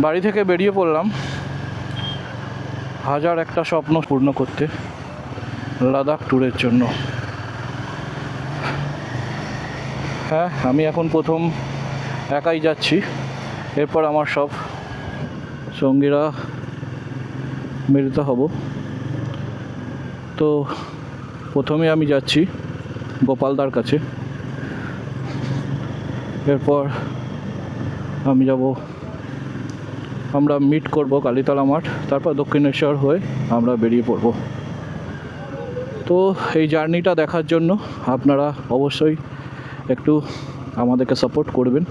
বাড়ি থেকে বেরিয়ে পড়লাম হাজার একটা স্বপ্ন পূর্ণ করতে লাদাখ ট্যুরের জন্য। হ্যাঁ, আমি এখন প্রথম একাই যাচ্ছি, এরপর আমার সব সঙ্গীরা মিলিত হব। তো প্রথমে আমি যাচ্ছি গোপালদার কাছে, এরপর আমি যাব, আমরা মিট করব কালীতলা মাঠ, তারপর দক্ষিণেশ্বর হয়ে আমরা বেরিয়ে পড়ব। তো এই জার্নিটা দেখার জন্য আপনারা অবশ্যই একটু আমাদেরকে সাপোর্ট করবেন।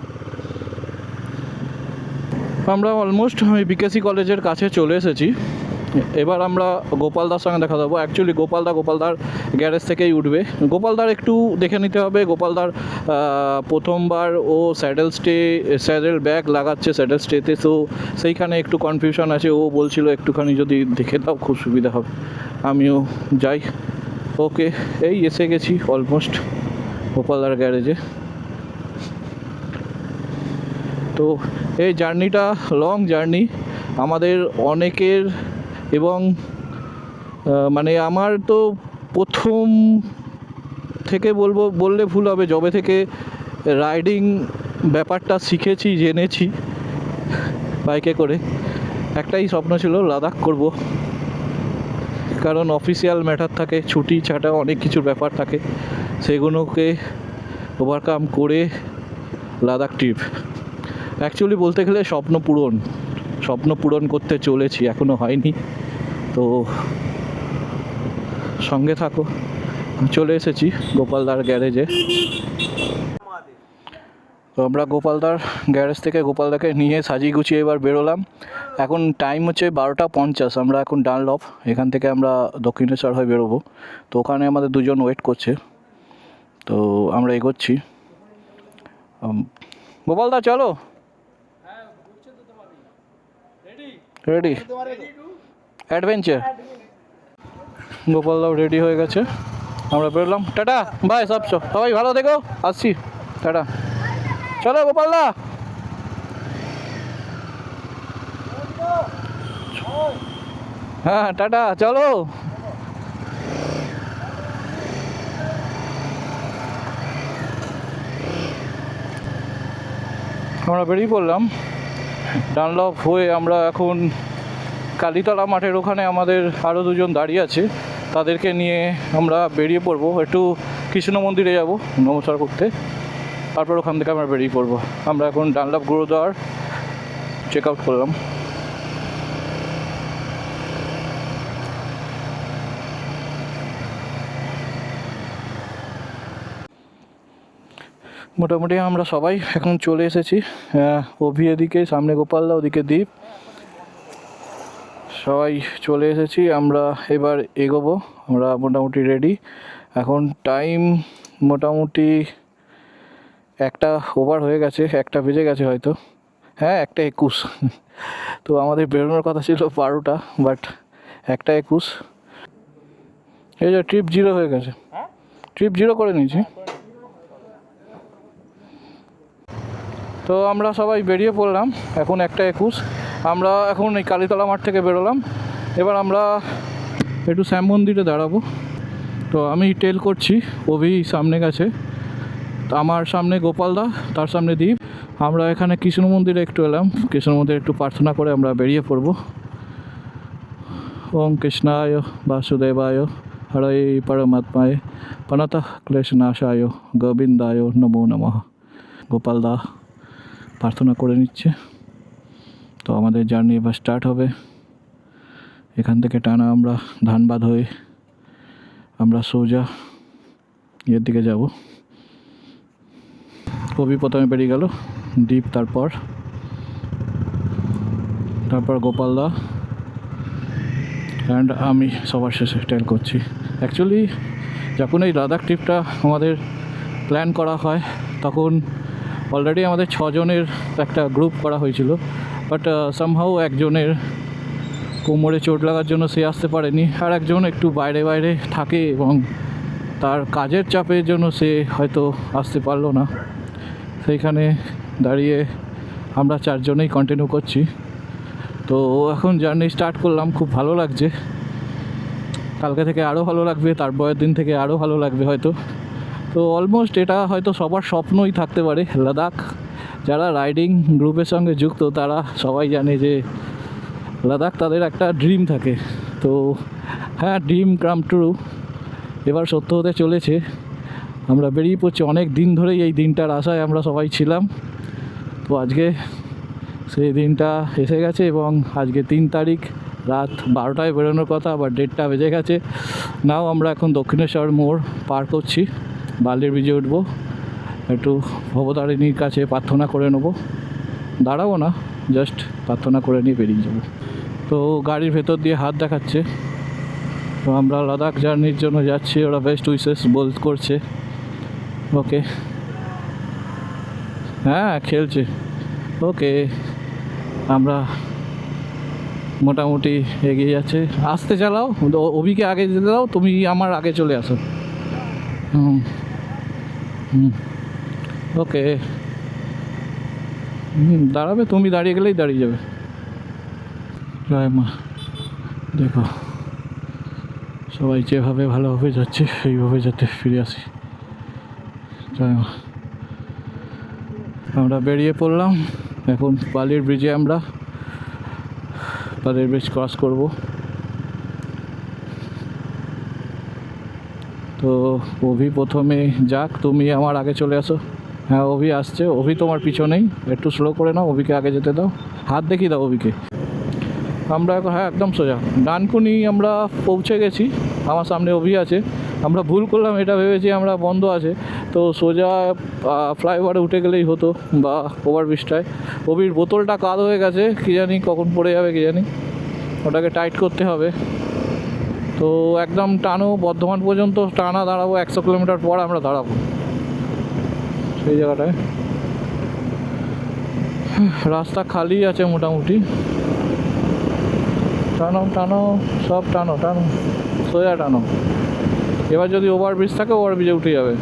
আমরা অলমোস্ট বিকেসি কলেজের কাছে চলে এসেছি। এবার আমরা গোপালদার সঙ্গে দেখা দেবো। অ্যাকচুয়ালি গোপালদার গ্যারেজ থেকেই উঠবে। গোপালদার একটু দেখে নিতে হবে। গোপালদার প্রথমবার ও স্যাডেল ব্যাগ লাগাচ্ছে স্যাডেল স্টেতে, তো সেইখানে একটু কনফিউশন আছে। ও বলছিল একটুখানি যদি দেখে দাও খুব সুবিধা হবে। আমিও যাই। ওকে, এই এসে গেছি অলমোস্ট গোপালদার গ্যারেজে। তো এই জার্নিটা লং জার্নি আমাদের অনেকের, এবং মানে আমার তো প্রথম থেকে বললে ভুল হবে, যবে থেকে রাইডিং ব্যাপারটা শিখেছি জেনেছি বাইকে করে, একটাই স্বপ্ন ছিল লাদাখ করব। কারণ অফিসিয়াল ম্যাটার থাকে, ছুটি ছাটা অনেক কিছুর ব্যাপার থাকে, সেগুলোকে ওভারকাম করে লাদাখ ট্রিপ। অ্যাকচুয়ালি বলতে গেলে স্বপ্ন পূরণ করতে চলেছি, এখনও হয়নি। তো সঙ্গে থাকো। চলে এসেছি গোপালদার গ্যারেজে। তো আমরা গোপালদার গ্যারেজ থেকে গোপালদাকে নিয়ে সাজিয়ে গুছিয়ে এবার বেরোলাম। এখন টাইম হচ্ছে 12:50। আমরা এখন ডানলপ, এখান থেকে আমরা দক্ষিণেশ্বর হয়ে বেরোবো। তো ওখানে আমাদের দুজন ওয়েট করছে, তো আমরা এগোচ্ছি। গোপালদা চলো, রেডি অ্যাডভেঞ্চার। গোপালদাও রেডি হয়ে গেছে, আমরা বেরোলাম। টাটা বাই, সবাই ভালো থেকো, আসছি, টাটা। চলো গোপালদা, হ্যাঁ টাটা, চলো। আমরা বেরিয়ে পড়লাম ডানলপ হয়ে। আমরা এখন কালীতলা মাঠের ওখানে আমাদের আরও দুজন দাঁড়িয়ে আছে, তাদেরকে নিয়ে আমরা বেরিয়ে পড়বো। একটু কৃষ্ণ মন্দিরে যাব নমস্কার করতে, তারপর ওখান থেকে আমরা বেরিয়ে পড়বো। আমরা এখন ডানলপ গুরুদ্বার চেক আউট করলাম। মোটামুটি আমরা সবাই এখন চলে এসেছি। অভি এদিকে, সামনে গোপালদা, ওদিকে দ্বীপ, সবাই চলে এসেছি। আমরা এবার এগোবো। আমরা মোটামুটি রেডি। এখন টাইম মোটামুটি 1টা ওভার হয়ে গেছে, 1টা বেজে গেছে হয়তো। হ্যাঁ, 1টা 21। তো আমাদের বেরোনোর কথা ছিল 12টা, বাট 1টা 21। এই যে ট্রিপ 0 হয়ে গেছে, ট্রিপ 0 করে নিয়েছি। তো আমরা সবাই বেরিয়ে পড়লাম। এখন 1টা 21। আমরা এখন এই কালীতলা মাঠ থেকে বেরোলাম। এবার আমরা একটু শ্যাম মন্দিরে দাঁড়াবো। তো আমি টেল করছি, অভি সামনে গেছে, আমার সামনে গোপালদা, তার সামনে দ্বীপ। আমরা এখানে কৃষ্ণ মন্দিরে একটু এলাম, কৃষ্ণ মন্দিরে একটু প্রার্থনা করে আমরা বেরিয়ে পড়ব। ওম কৃষ্ণায় বাসুদেবায় হরে পরমাত্মায় প্রণতঃ ক্লেশনাশায় গোবিন্দায় নমো নমঃ। গোপালদা প্রার্থনা করে নিচ্ছে। তো আমাদের জার্নি এবার স্টার্ট হবে। এখান থেকে টানা আমরা ধানবাদ হয়ে আমরা সোজা এর দিকে যাব। কবি প্রথমে বেরিয়ে গেল, দ্বীপ তারপর গোপালদা, অ্যান্ড আমি সবার শেষে টেল করছি। অ্যাকচুয়ালি যখন এই লাদাখ ট্রিপটা আমাদের প্ল্যান করা হয়, তখন অলরেডি আমাদের 6 জনের একটা গ্রুপ করা হয়েছিল, বাট সামহাউ একজনের কোমরে চোট লাগার জন্য সে আসতে পারেনি, আর একজন একটু বাইরে থাকে এবং তার কাজের চাপের জন্য সে হয়তো আসতে পারলো না। সেইখানে দাঁড়িয়ে আমরা 4 জনেই কন্টিনিউ করছি। তো এখন জার্নি স্টার্ট করলাম, খুব ভালো লাগছে। কালকে থেকে আরও ভালো লাগবে, তারপরের দিন থেকে আরও ভালো লাগবে হয়তো। তো অলমোস্ট এটা হয়তো সবার স্বপ্নই থাকতে পারে লাদাখ। যারা রাইডিং গ্রুপের সঙ্গে যুক্ত তারা সবাই জানে যে লাদাখ তাদের একটা ড্রিম থাকে। তো হ্যাঁ, ড্রিম কাম ট্রু এবার সত্য হতে চলেছে। আমরা বেরিয়ে পড়ছি, অনেক দিন ধরেই এই দিনটার আশায় আমরা সবাই ছিলাম। তো আজকে সেই দিনটা এসে গেছে এবং আজকে 3 তারিখ, রাত 12টায় বেরোনোর কথা, আবার 1:30 বেজে গেছে। নাও আমরা এখন দক্ষিণেশ্বর মোড় পার করছি, বালির ব্রিজে উঠবো, একটু ভবতারিণীর কাছে প্রার্থনা করে নেবো। দাঁড়াবো না, জাস্ট প্রার্থনা করে নিয়ে বেরিয়ে যাবো। তো গাড়ির ভেতর দিয়ে হাত দেখাচ্ছে। তো আমরা লাদাখ জার্নির জন্য যাচ্ছি, ওরা বেস্ট উইশেস করছে। ওকে, হ্যাঁ খেলছে। ওকে, আমরা মোটামুটি এগিয়ে যাচ্ছে। আস্তে চালাও, অভিকে আগে যেতে দাও, তুমি আমার আগে চলে আসো। হুম হুম, ওকে। দাঁড়াবে, তুমি দাঁড়িয়ে গেলেই দাঁড়িয়ে যাবে। জয় মা। দেখো সবাই যেভাবে ভালোভাবে যাচ্ছে সেইভাবে যাতে ফিরে আসি। জয় মা। আমরা বেরিয়ে পড়লাম এখন বালির ব্রিজে। আমরা বালির ব্রিজ ক্রস করব। তো অভি প্রথমে যাক, তুমি আমার আগে চলে আসো। হ্যাঁ অভি আসছে, অভি তোমার পিছনেই, একটু স্লো করে নাও, অভিকে আগে যেতে দাও, হাত দেখিয়ে দাও অভিকে। আমরা এখন হ্যাঁ একদম সোজা ডানকুনি আমরা পৌঁছে গেছি। আমার সামনে অভি আছে। আমরা ভুল করলাম, এটা ভেবেছি আমরা বন্ধ আছে, তো সোজা ফ্লাইওভারে উঠে গেলেই হতো, বা ওভারব্রিজটায়। অভির বোতলটা কাদ হয়ে গেছে, কী জানি কখন পড়ে যাবে কী জানি, ওটাকে টাইট করতে হবে। তো একদম টানো, বর্ধমান পর্যন্ত টানা দাঁড়াবো, 100 কিলোমিটার পর আমরা দাঁড়াবো সেই জায়গাটায়। রাস্তা খালি আছে মোটামুটি। টানো টানো, সব টানো টানো, সোজা টানো। এবার যদি ওভারব্রিজ থাকে ওভারব্রিজে উঠে যাবে।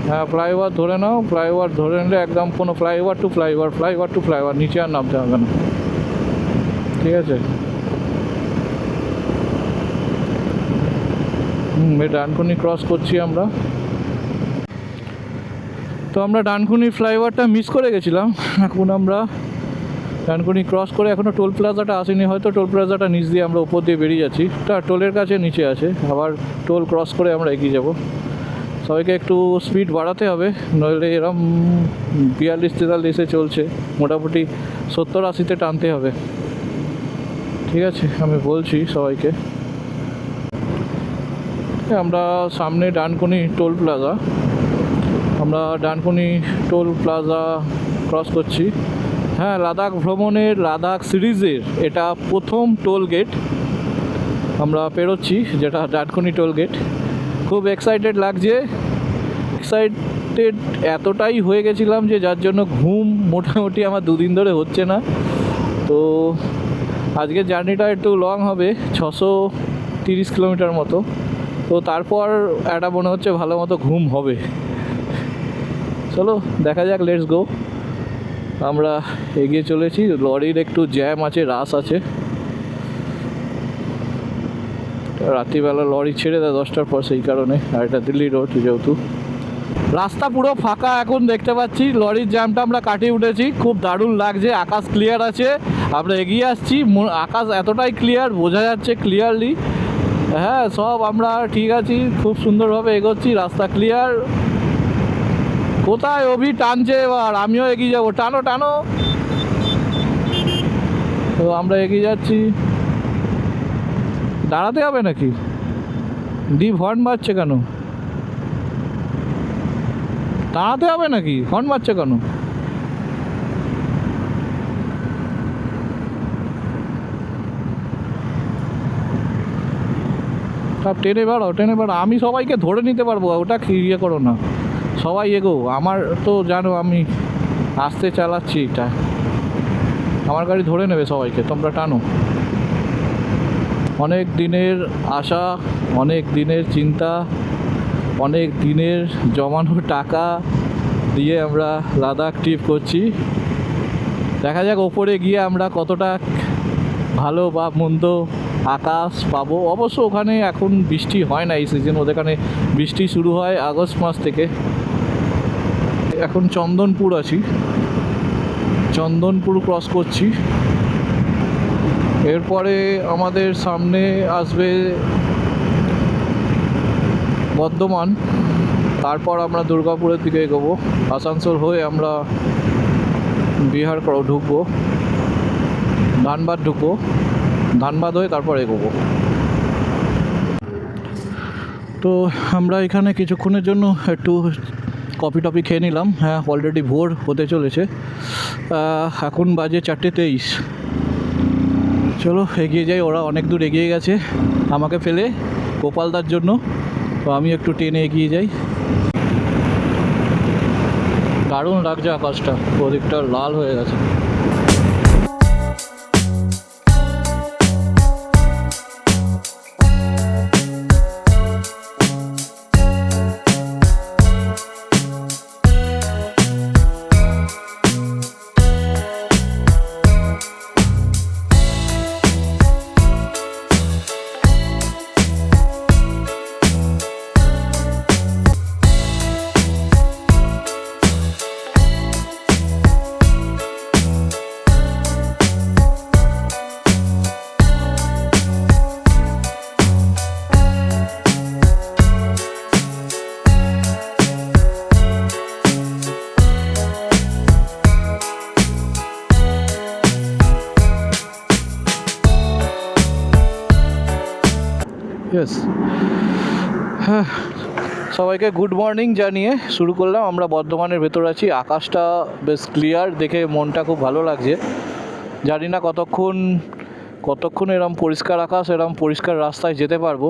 হ্যাঁ ফ্লাইওভার ধরে নাও, ফ্লাইওভার ধরে নিলে একদম কোনো flyover to flyover, flyover to flyover, নিচে আর নামতে হবে না, ঠিক আছে? এই ডানকুনি ক্রস করছি আমরা। তো আমরা ডানকুনি ফ্লাইওভারটা মিস করে গেছিলাম। এখন আমরা ডানকুনি ক্রস করে, এখনও টোল প্লাজাটা আসেনি, হয়তো টোল প্লাজাটা নিচ দিয়ে আমরা উপর দিয়ে বেরিয়ে যাচ্ছি। তা টোলের কাছে নিচে আছে, আবার টোল ক্রস করে আমরা এগিয়ে যাব। সবাইকে একটু স্পিড বাড়াতে হবে, নইলে এরম 42-43-এ চলছে, মোটামুটি 70-80-তে টানতে হবে, ঠিক আছে? আমি বলছি সবাইকে। আমরা সামনে ডানকুনি টোল প্লাজা, আমরা ডানকুনি টোল প্লাজা ক্রস করছি। হ্যাঁ, লাদাখ ভ্রমণের, লাদাখ সিরিজের এটা প্রথম টোল গেট আমরা পেরোচ্ছি, যেটা ডানকুনি টোল গেট। খুব এক্সাইটেড লাগছে, এক্সাইটেড এতটাই হয়ে গেছিলাম যে যার জন্য ঘুম মোটামুটি আমার 2 দিন ধরে হচ্ছে না। তো আজকের জার্নিটা একটু লং হবে, 630 কিলোমিটার মতো। তো তারপর একটা মনে হচ্ছে ভালো মতো ঘুম হবে। চলো দেখা যাক, লেটস গো। আমরা এগিয়ে চলেছি। লরির একটু জ্যাম আছে, রাশ আছে, রাত্রিবেলা লরি ছেড়ে দেয় 10টার পর, সেই কারণে। আর এটা দিল্লি রোড যেহেতু, রাস্তা পুরো ফাঁকা এখন দেখতে পাচ্ছি। লরির জ্যামটা আমরা কাটিয়ে উঠেছি, খুব দারুণ লাগছে। আকাশ ক্লিয়ার আছে, আমরা এগিয়ে আসছি, আকাশ এতটাই ক্লিয়ার, বোঝা যাচ্ছে ক্লিয়ারলি। হ্যাঁ সব আমরা ঠিক আছি, খুব সুন্দরভাবে এগোচ্ছি, রাস্তা ক্লিয়ার। কোথায় অভি টানছে, এবার আমিও এগিয়ে যাবো, টানো টানো। তো আমরা এগিয়ে যাচ্ছি। দাঁড়াতে হবে নাকি? ডিপ হর্ন মারছে কেন? দাঁড়াতে হবে নাকি? হর্ন মারছে কেন? সব টেনে বেড়াও, টেনে বেড়াও, আমি সবাইকে ধরে নিতে পারবো, ওটা ইয়ে করো না, সবাই এগো। আমার তো জানো আমি আস্তে চালাচ্ছি, এটা আমার গাড়ি ধরে নেবে সবাইকে, তোমরা টানো। অনেক দিনের আশা, অনেক দিনের চিন্তা, অনেক দিনের জমানো টাকা দিয়ে আমরা লাদাখ ট্রিপ করছি। দেখা যাক ওপরে গিয়ে আমরা কতটা ভালো বা মন্দ আকাশ পাবো। অবশ্য ওখানে এখন বৃষ্টি হয় না এই সিজন, ওখানে বৃষ্টি শুরু হয় আগস্ট মাস থেকে। এখন চন্দনপুর আছি, চন্দনপুর ক্রস করছি। এরপরে আমাদের সামনে আসবে বর্ধমান, তারপর আমরা দুর্গাপুরের দিকে এগোবো। আসানসোল হয়ে আমরা বিহার ঢুকবো, ধানবাদ ঢুকবো, ধানবাদ হয়ে তারপর এগোবো। তো আমরা এখানে কিছুক্ষণের জন্য একটু কফি টফি খেয়ে নিলাম। হ্যাঁ, অলরেডি ভোর হতে চলেছে, এখন বাজে 4:23। চলো এগিয়ে যাই, ওরা অনেক দূর এগিয়ে গেছে আমাকে ফেলে গোপালদার জন্য, তো আমি একটু টেনে এগিয়ে যাই। দারুণ লাগছে আকাশটা, ওদিকটা লাল হয়ে গেছে। ইয়েস, হ্যাঁ, সবাইকে গুড মর্নিং জানিয়ে শুরু করলাম। আমরা বর্ধমানের ভেতর আছি, আকাশটা বেশ ক্লিয়ার, দেখে মনটা খুব ভালো লাগছে। জানি না কতক্ষণ এরম পরিষ্কার আকাশ, এরম পরিষ্কার রাস্তায় যেতে পারবো।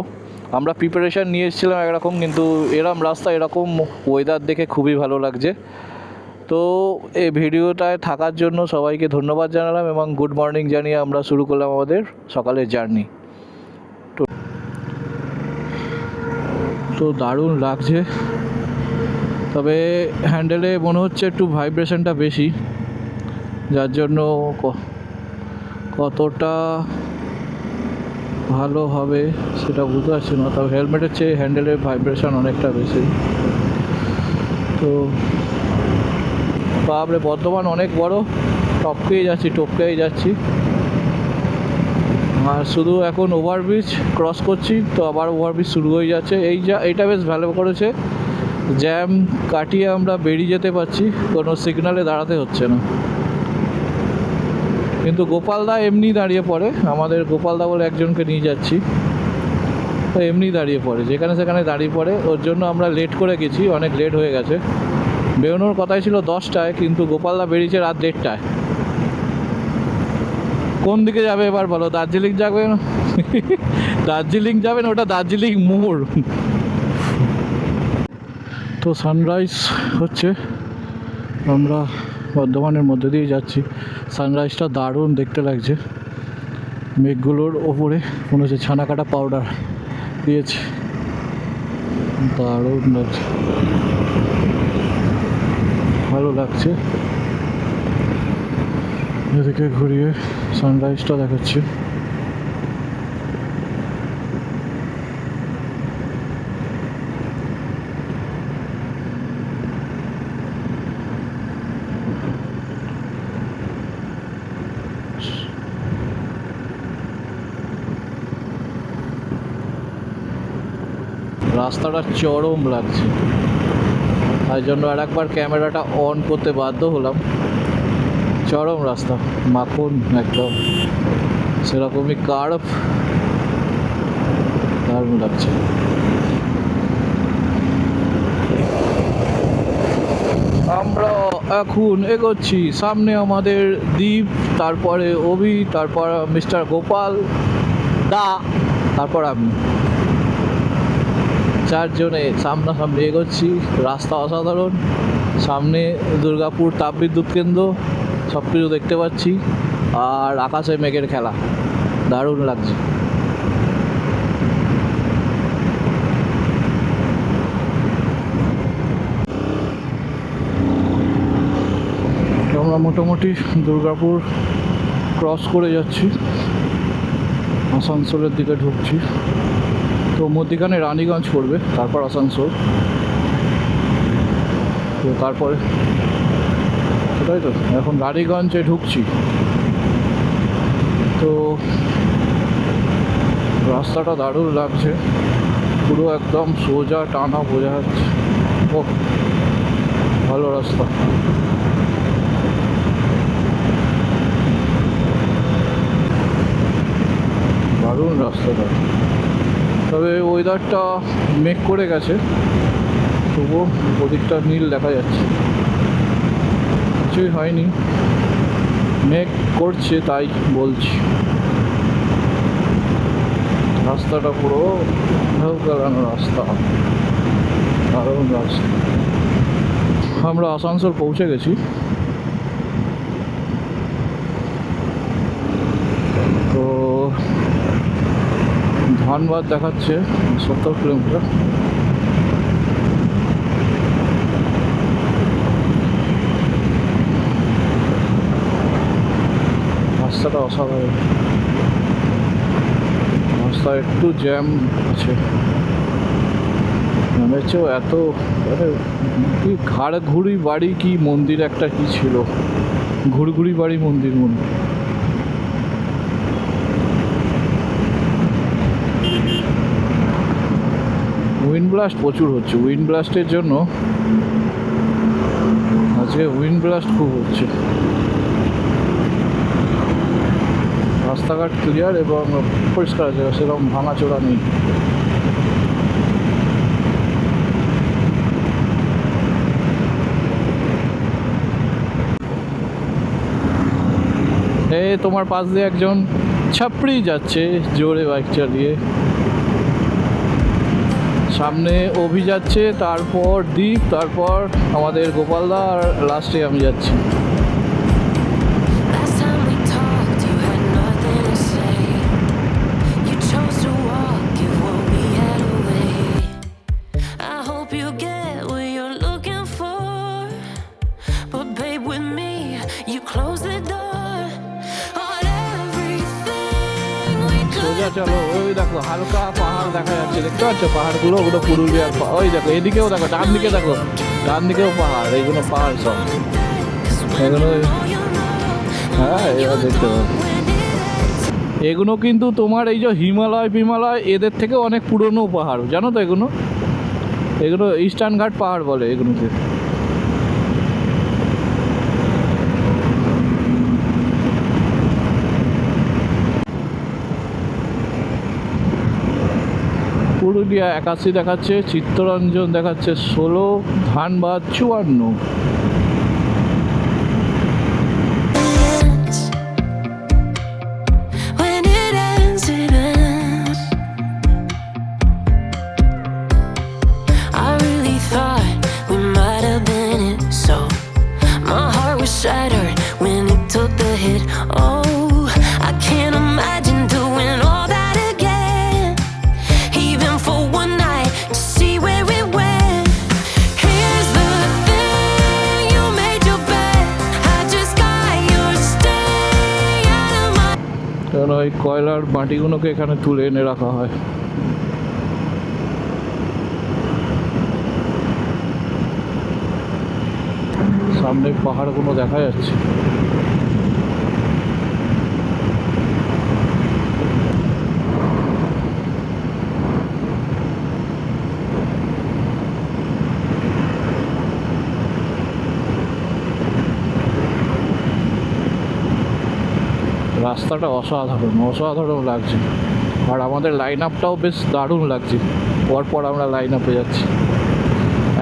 আমরা প্রিপারেশান নিয়ে এসেছিলাম একরকম, কিন্তু এরম রাস্তা, এরকম ওয়েদার দেখে খুবই ভালো লাগছে। তো এই ভিডিওটায় থাকার জন্য সবাইকে ধন্যবাদ জানালাম এবং গুড মর্নিং জানিয়ে আমরা শুরু করলাম আমাদের সকালের জার্নি। তো দারুণ লাগছে, তবে হ্যান্ডেলে মনে হচ্ছে একটু ভাইব্রেশনটা বেশি, যার জন্য কতটা ভালো হবে সেটা বুঝতে পারছি না। তবে হেলমেটের চেয়ে হ্যান্ডেলের ভাইব্রেশন অনেকটা বেশি। তো বাপরে, বর্ধমান অনেক বড়, টপকেই যাচ্ছি। আর শুধু এখন ওভারব্রিজ ক্রস করছি, তো আবার ওভারব্রিজ শুরু হয়ে যাচ্ছে। এইটা বেশ ভালো করেছে, জ্যাম কাটিয়ে আমরা বেরিয়ে যেতে পারছি, কোনো সিগনালে দাঁড়াতে হচ্ছে না। কিন্তু গোপালদা এমনি দাঁড়িয়ে পড়ে, আমাদের গোপালদা বলে একজনকে নিয়ে যাচ্ছি, তো এমনি দাঁড়িয়ে পড়ে, যেখানে সেখানে দাঁড়িয়ে পড়ে। ওর জন্য আমরা লেট করে গেছি, অনেক লেট হয়ে গেছে। বেরোনোর কথাই ছিল 10টায়, কিন্তু গোপালদা বেরিয়েছে রাত 1:30টায়। কোন দিকে যাবে এবার বলো? দার্জিলিং যাবে? দার্জিলিং যাবেন? ওটা দার্জিলিং মোড়। তো সানরাইজ হচ্ছে, আমরা বর্ধমানের মধ্যে দিয়ে যাচ্ছি। সানরাইজটা দারুণ দেখতে লাগছে, মেঘগুলোর ওপরে মনে হচ্ছে ছানা কাটা পাউডার দিয়েছে, দারুণ লাগছে, ভালো লাগছে। এদিকে ঘুরিয়ে সানরাইজটা দেখাচ্ছি। রাস্তাটা চরম লাগছে, তাই জন্য আর একবার ক্যামেরাটা অন করতে বাধ্য হলাম। চরম রাস্তা, মাখন একদম, সেরকমই কার্ভ, দারুণ লাগছে। আমরা এখন এগোচ্ছি, সামনে আমাদের দীপ, তারপরে অভি, তারপর মিস্টার গোপাল দা, তারপর আমি, চারজনে সামনাসামনি এগোচ্ছি। রাস্তা অসাধারণ, সামনে দুর্গাপুর তাপবিদ্যুৎ কেন্দ্র, সব কিছু দেখতে পাচ্ছি, আর আকাশে মেঘের খেলা, দারুণ লাগছে। কেমন আমরা মোটামুটি দুর্গাপুর ক্রস করে যাচ্ছি, আসানসোলের দিকে ঢুকছি। তো মধ্যিখানে রানীগঞ্জ পড়বে, তারপর আসানসোল, তো তারপরে সেটাই তো এখন রানীগঞ্জে ঢুকছি। তো রাস্তাটা দারুণ লাগছে, পুরো একদম সোজা টানা বোঝা যাচ্ছে। ও ভালো রাস্তা। দারুণ রাস্তাটা, তবে ওয়েদারটা মেঘ করে গেছে, তবুও ওদিকটা নীল দেখা যাচ্ছে। কিছুই হয়নি, মেঘ করছে তাই বলছি। রাস্তাটা পুরো গালানো রাস্তা, দারুণ রাস্তা। আমরা আসানসোল পৌঁছে গেছি। তো ধানবাদ দেখাচ্ছে 70 কিলোমিটার। রাস্তাটা অসাধারণ, রাস্তা একটু জ্যাম আছে, নেমেছেও এত কি ঘাড়ঘুড়ি বাড়ি কি মন্দির একটা কি ছিল, ঘুড়ঘুড়ি বাড়ি মন্দির মনে। উইন্ড ব্লাস্ট প্রচুর হচ্ছে, উইন্ড ব্লাস্টের জন্য আজকে উইন্ড ব্লাস্ট খুব হচ্ছে। রাস্তাঘাট ক্লিয়ার এবং পরিষ্কার আছে, সেরকম ভাঙাচোরা নেই। তোমার পাশ দিয়ে একজন ছাপড়ি যাচ্ছে জোরে বাইক চালিয়ে, সামনে অভি যাচ্ছে, তারপর দীপ, তারপর আমাদের গোপালদা, আর লাস্টে আমি যাচ্ছি। চলো, ওই দেখো হালকা পাহাড় দেখা যাচ্ছে, দেখতে পাচ্ছ পাহাড়গুলো? ওগুলো পুরুলিয়ার। ওই দেখো এদিকেও দেখো, ডান দিকে দেখো, ডান দিকেও পাহাড়, এইগুলো পাহাড় সব এগুলো। হ্যাঁ এবার দেখতে পাবো, এগুলো কিন্তু তোমার এই যে হিমালয় ফিমালয় এদের থেকে অনেক পুরনো পাহাড়, জানো তো? এগুলো এগুলো ইস্টার্ন ঘাট পাহাড় বলে এগুলোকে। পুরুলিয়া 81 দেখাচ্ছে, চিত্তরঞ্জন দেখাচ্ছে 16, ধানবাদ 54। কারণ ওই কয়লার মাটিগুলোকে এখানে তুলে এনে রাখা হয়। সামনে পাহাড়গুলো দেখা যাচ্ছে। রাস্তাটা অসাধারণ অসাধারণ লাগছে, আর আমাদের লাইন আপটাও বেশ দারুণ লাগছে। পরপর আমরা লাইন আপে যাচ্ছি,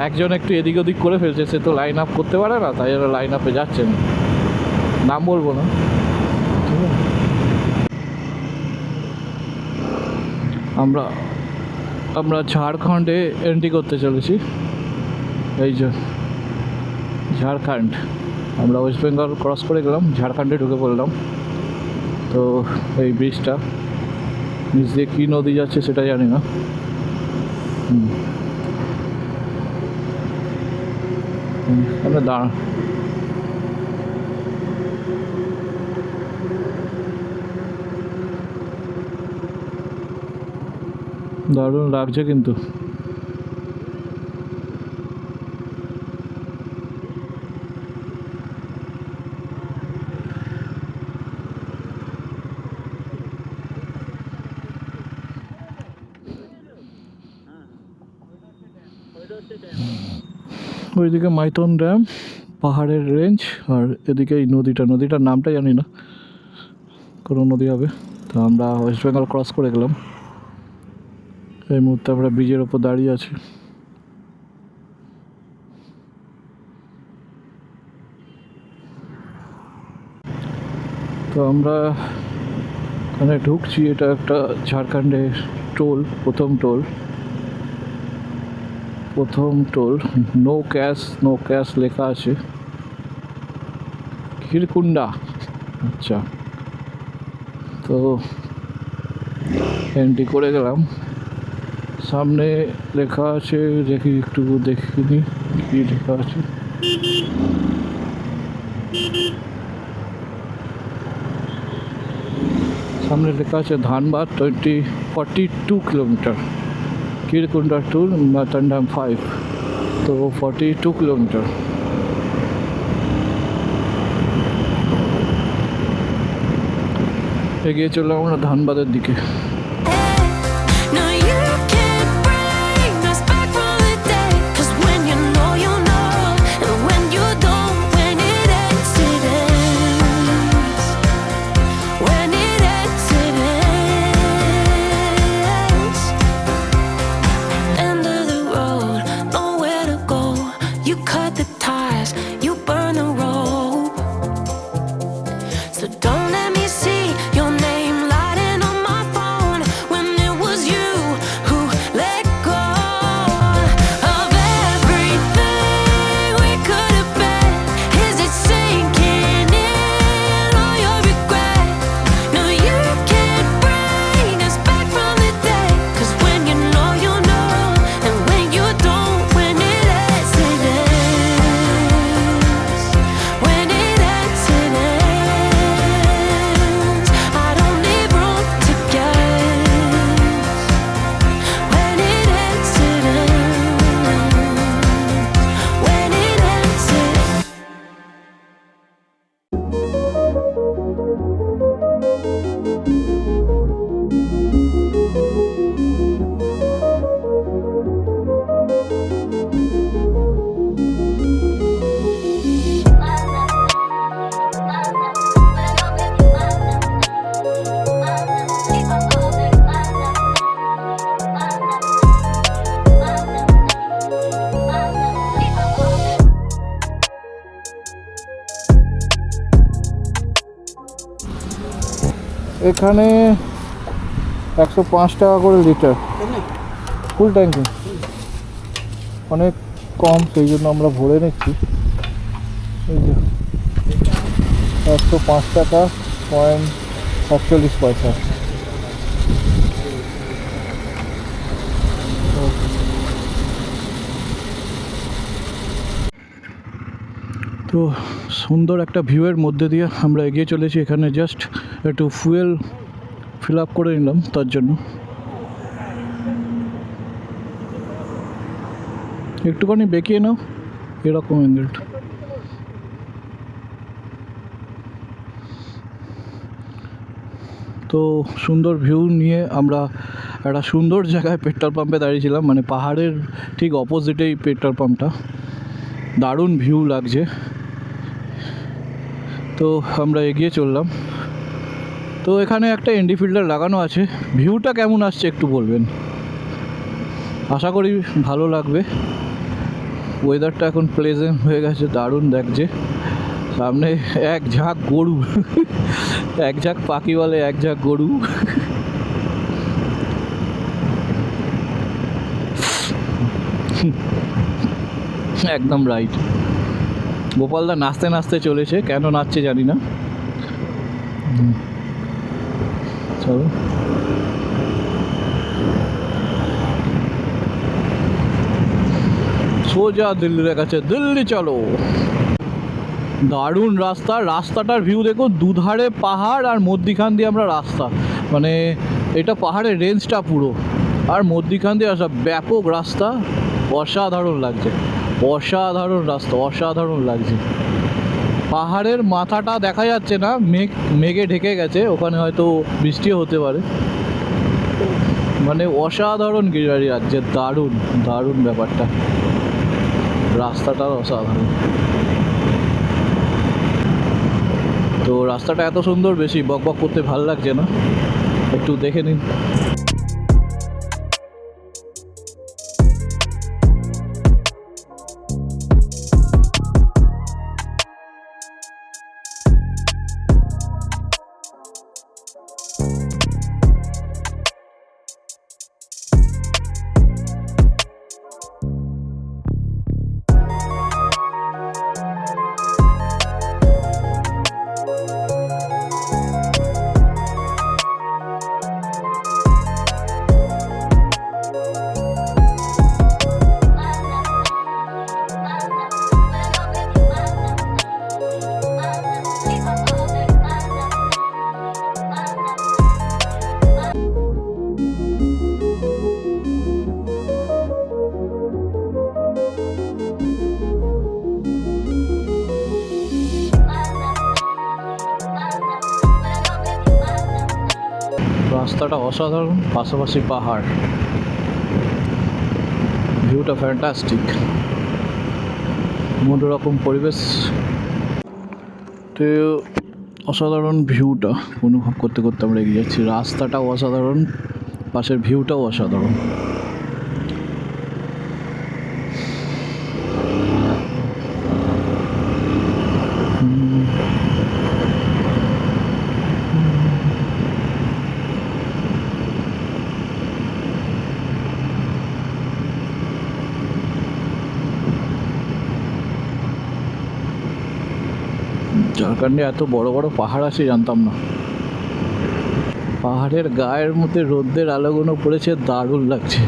একজন একটু এদিক ওদিক করে ফেলছে, সে তো লাইন আপ করতে পারে না, তাই জন্য লাইন আপে যাচ্ছে না, নাম বলবো না। আমরা আমরা ঝাড়খণ্ডে এন্ট্রি করতে চলেছি। এই যে ঝাড়খণ্ড, আমরা ওয়েস্ট বেঙ্গল ক্রস করে গেলাম, ঝাড়খণ্ডে ঢুকে পড়লাম। তো এই ব্রিজটা নিচ দিয়ে কী নদী যাচ্ছে সেটা জানি না। আমরা দারুণ লাগছে কিন্তু। ওইদিকে মাইথন ড্যাম, পাহাড়ের রেঞ্জ, আর এদিকে এই নদীটার নামটা জানি না, কোনো নদী হবে। তো আমরা ওয়েস্ট বেঙ্গল ক্রস করে গেলাম। এই মুহূর্তে আমরা ব্রিজের ওপর দাঁড়িয়ে আছি। তো আমরা এখানে ঢুকছি, এটা একটা ঝাড়খণ্ডের টোল, প্রথম টোল। নো ক্যাশ লেখা আছে। ক্ষীরকুন্ডা, আচ্ছা। তো এন্ট্রি করে গেলাম। সামনে লেখা আছে, দেখি একটু দেখিনি কি লেখা আছে। সামনে লেখা আছে Dhanbad 42 kilometre, Khirkunda to Maithon dam 5, তো 42 কিলোমিটার। এগিয়ে চললাম আমরা ধানবাদের দিকে। এখানে 105 টাকা করে লিটার ফুল ট্যাঙ্কি, অনেক কম, সেই জন্য আমরা ভরে নিচ্ছি। এই যে 105 টাকা 47 পয়সা। তো সুন্দর একটা ভিউয়ের মধ্যে দিয়ে আমরা এগিয়ে চলেছি। এখানে জাস্ট একটু ফুয়েল ফিল আপ করে নিলাম, তার জন্য একটুখানি বেঁকিয়ে নাও, এরকম অ্যাঙ্গেলটা। তো সুন্দর ভিউ নিয়ে আমরা একটা সুন্দর জায়গায় পেট্রোল পাম্পে দাঁড়িয়েছিলাম, মানে পাহাড়ের ঠিক অপোজিটেই পেট্রোল পাম্পটা। দারুণ ভিউ লাগছে। তো আমরা এগিয়ে চললাম। তো এখানে একটা এনডি ফিল্টার লাগানো আছে। ভিউটা কেমন আসছে একটু বলবেন, আশা করি ভালো লাগবে। ওয়েদারটা এখন প্লেজেন্ট হয়ে গেছে, দারুণ লাগছে। সামনে এক ঝাঁক গরু, এক ঝাঁক পাখি বলে এক ঝাঁক গরু। একদম রাইট। গোপালদা নাচতে নাচতে চলেছে, কেন নাচছে জানি না। চলো সোজা দিল্লির কাছে, দিল্লি চলো। দারুণ রাস্তাটার ভিউ দেখো, দুধারে পাহাড় আর মধ্যিখান দিয়ে আমরা রাস্তা, মানে এটা পাহাড়ের রেঞ্জটা পুরো। আর মধ্যিখান দিয়ে আসা ব্যাপক রাস্তা, অসাধারণ লাগছে, অসাধারণ রাস্তা, অসাধারণ লাগছে। পাহাড়ের মাথাটা দেখা যাচ্ছে না, মেঘে ঢেকে গেছে, ওখানে হয়তো বৃষ্টিও হতে পারে। মানে অসাধারণ গিরিবাড়ি রাজ্যে, দারুণ দারুণ ব্যাপারটা, রাস্তাটা অসাধারণ। তো রাস্তাটা এত সুন্দর, বেশি বকবক করতে ভালো লাগছে না, একটু দেখে নিন। রাস্তাটা অসাধারণ, পাশাপাশি পাহাড়, ভিউটা ফ্যান্টাস্টিক, অন্যরকম পরিবেশ। তো অসাধারণ ভিউটা অনুভব করতে করতে আমরা এগিয়ে যাচ্ছি। রাস্তাটাও অসাধারণ, পাশের ভিউটাও অসাধারণ। ঝাড়খণ্ডে এত বড় বড় পাহাড় আছে জানতাম না। পাহাড়ের গায়ের মধ্যে রোদের আলোগুলো পড়েছে, দারুণ লাগছে।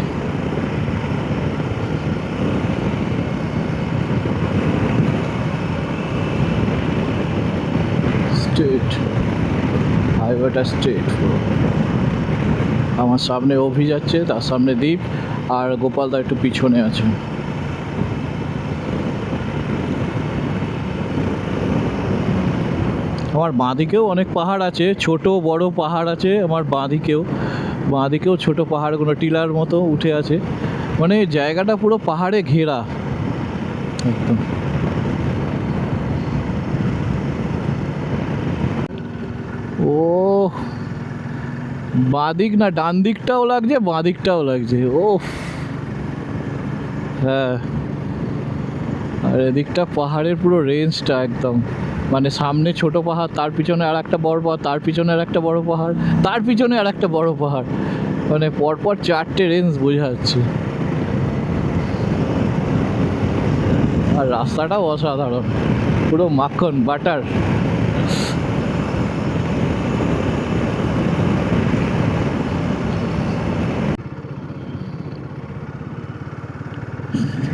স্ট্রেট হাইওয়েটা, স্ট্রেট। আমার সামনে অভি যাচ্ছে, তার সামনে দ্বীপ, আর গোপালদা একটু পিছনে আছে। আমার বাঁদিকেও অনেক পাহাড় আছে, ছোট বড় পাহাড় আছে আমার বাঁদিকেও ছোট পাহাড়গুলো টিলার মতো উঠে আছে। মানে জায়গাটা পুরো পাহাড়ে ঘেরা একদম। ও বাঁদিক না, ডান দিকটাও লাগছে, বাঁদিকটাও লাগছে। ও হ্যাঁ, আর এদিকটা পাহাড়ের পুরো রেঞ্জটা একদম, মানে সামনে ছোট পাহাড়, তার পিছনে আর একটা বড় পাহাড়, তার পিছনে আর একটা বড় পাহাড়, তার পিছনে আর একটা বড় পাহাড়, মানে পরপর 4টে রেঞ্জ বোঝা যাচ্ছে। আর রাস্তাটাও অসাধারণ, পুরো মাখন বাটার।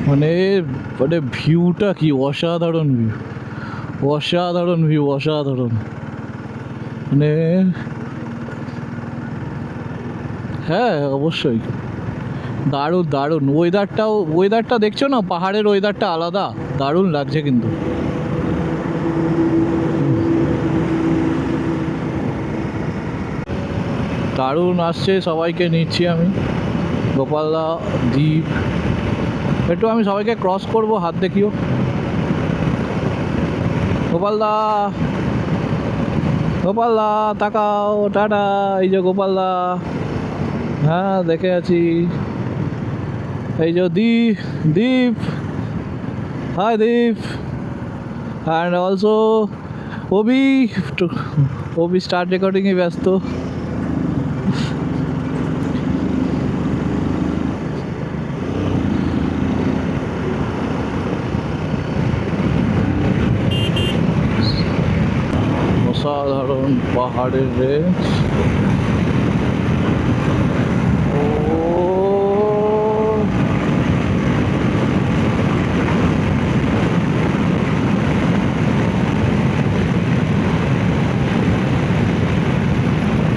মানে মানে ভিউটা কি অসাধারণ ভিউ, অসাধারণ ভিউ, অসাধারণ। মানে হ্যাঁ অবশ্যই, দারুণ দারুণ। ওয়েদারটা দেখছো না, পাহাড়ের ওয়েদারটা আলাদা, দারুণ লাগছে কিন্তু। দারুণ আসছে, সবাইকে নিচ্ছি আমি, গোপালদা, দ্বীপ। একটু আমি সবাইকে ক্রস করব, হাত দেখিও। গোপালদা, গোপালদা তাকাও, টাটা। এই যে গোপালদা, হ্যাঁ দেখে আছি। এই যে Deep, hi Deep. And also Abhi start রেকর্ডিংয়ে ব্যস্ত। অসাধারণ পাহাড়ের রেঞ্জ।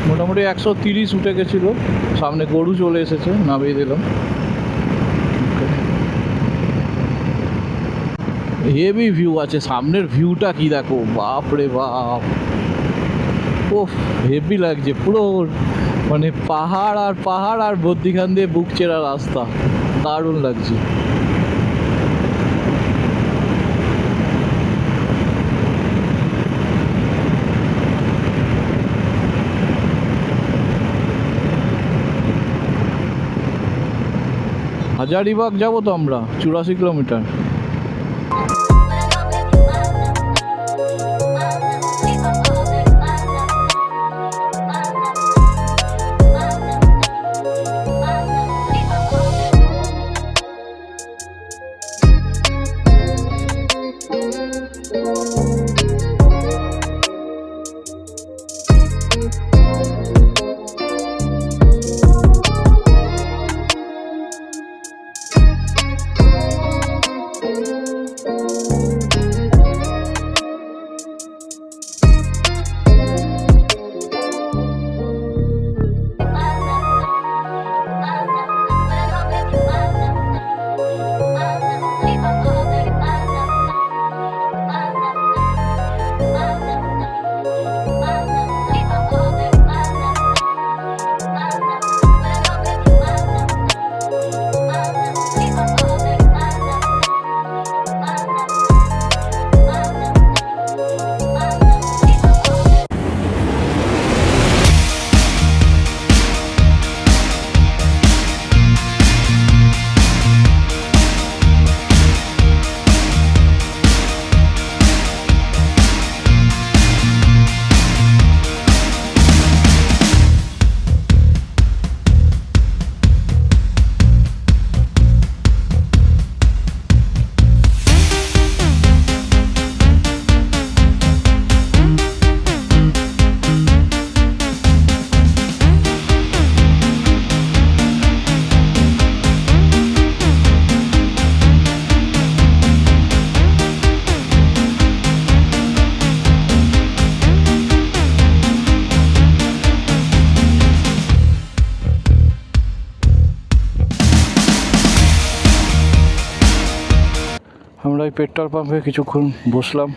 মোটামুটি 130 উঠে গেছিলো, সামনে গরু চলে এসেছে, নামিয়ে দিলাম। হেভি ভিউ আছে, সামনের ভিউটা কি দেখো, বাপ রে বাপ, ও হেভি লাগছে পুরো, মানে পাহাড় আর পাহাড় আর মধ্যিখান দিয়ে বুক চেরা রাস্তা, দারুণ লাগছে। হাজারিবাগ যাবো তো আমরা, 84 কিলোমিটার। আমরা এই পেট্রোল পাম্পে কিছুক্ষণ বসলাম,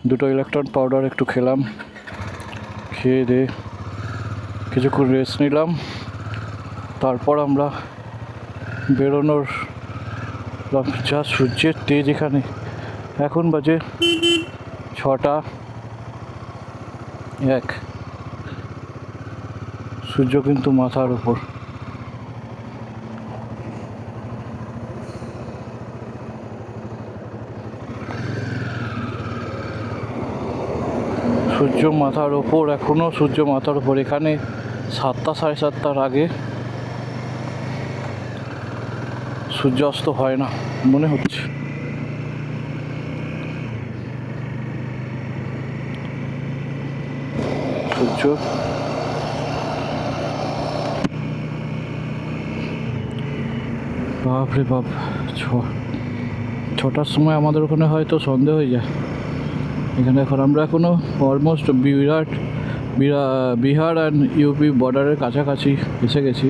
দুটো ইলেকট্রন পাউডার একটু খেলাম, খেয়ে দিয়ে কিছুক্ষণ রেস্ট নিলাম। তারপর আমরা বেরোনোর, যা সূর্যের তেজ এখানে, এখন বাজে 6:01, সূর্য কিন্তু মাথার উপর। সূর্য মাথার ওপর, এখনও সূর্য মাথার ওপর। এখানে 7টা 7:30টার আগে সূর্যাস্ত হয় না মনে হচ্ছে। সূর্য বাপরে বাপ, 6টার সময় আমাদের ওখানে হয়তো সন্ধে হয়ে যায়। এখানে আমরা এখনও অলমোস্ট বিহার অ্যান্ড ইউপি বর্ডারের কাছাকাছি এসে গেছি।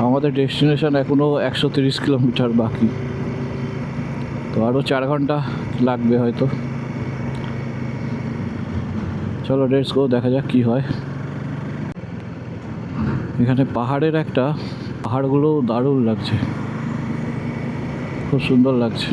আমাদের ডেস্টিনেশন এখনও 130 কিলোমিটার বাকি, তো আরও 4 ঘন্টা লাগবে হয়তো। চলো লেটস গো, দেখা যাক কী হয়। এখানে পাহাড়গুলো দারুণ লাগছে, খুব সুন্দর লাগছে।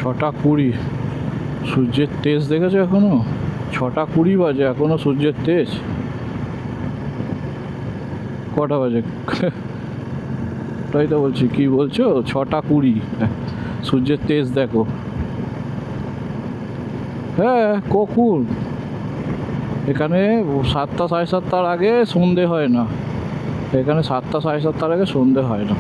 ছটা 20, সূর্যের তেজ দেখেছো এখনো? 6:20 বাজে, এখনো সূর্যের তেজ। কটা বাজে? তাই তো বলছি, কি বলছো? 6:20, সূর্যের তেজ দেখো। হ্যাঁ কখন? এখানে 7টা 7:30টার আগে সন্ধে হয় না, এখানে 7টা 7:30টার আগে সন্ধে হয় না।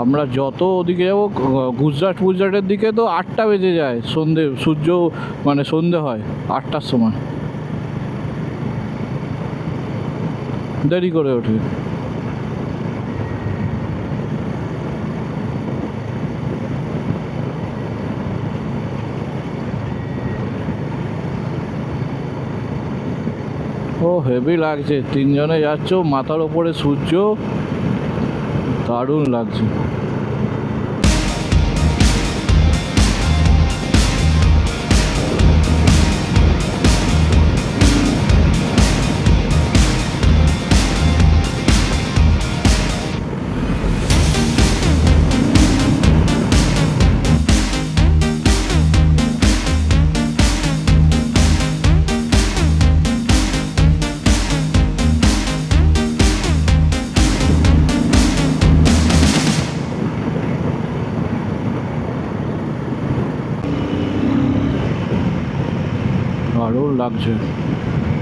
আমরা যত ওদিকে যাবো গুজরাট ফুজরাটের দিকে তো 8টা বেজে যায় সন্ধে, সূর্য মানে সন্ধে হয় 8টার সময়, দেরি করে ওঠে। ও হেভি লাগছে, তিনজনে যাচ্ছ, মাথার ওপরে সূর্য, দারুণ লাগছে। দারুণ লাগছে,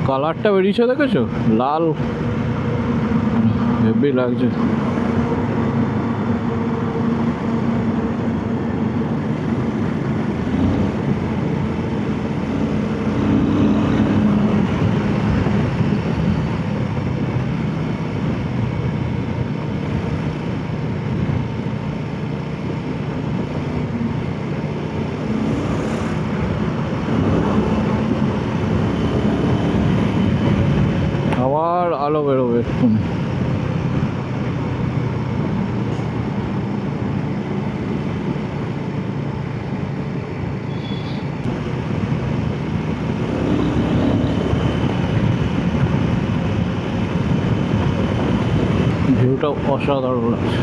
কালারটা বেরিয়েছে দেখেছো, লাল, হেভি লাগছে। আবার আলো বেরোবে এক্ষুনি। ভিউটা অসাধারণ লাগছে,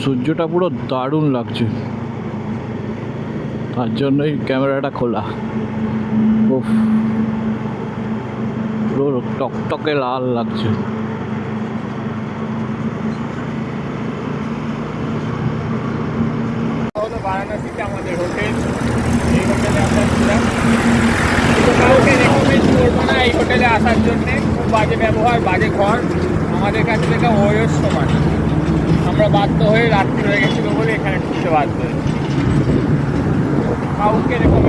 সূর্যটা পুরো দারুণ লাগছে, তার জন্যই ক্যামেরাটা খোলা। উফ, পুরো টকটকে লাল লাগছে। বারাণসীতে আমাদের হোটেল, এই হোটেলে আমরা ছিলাম। কাউকে রেকমেন্ড করবো না এই হোটেলে আসার জন্যে, খুব বাজে ব্যবহার, বাজে ঘর, আমাদের কাছে থেকে ওয়ের সমান। আমরা বাধ্য হয়ে রাত্রি হয়ে গেছিলো বলে এখানে ঢুকতে বাধ্য হয়েছি। কাউকে রেকমেন্ড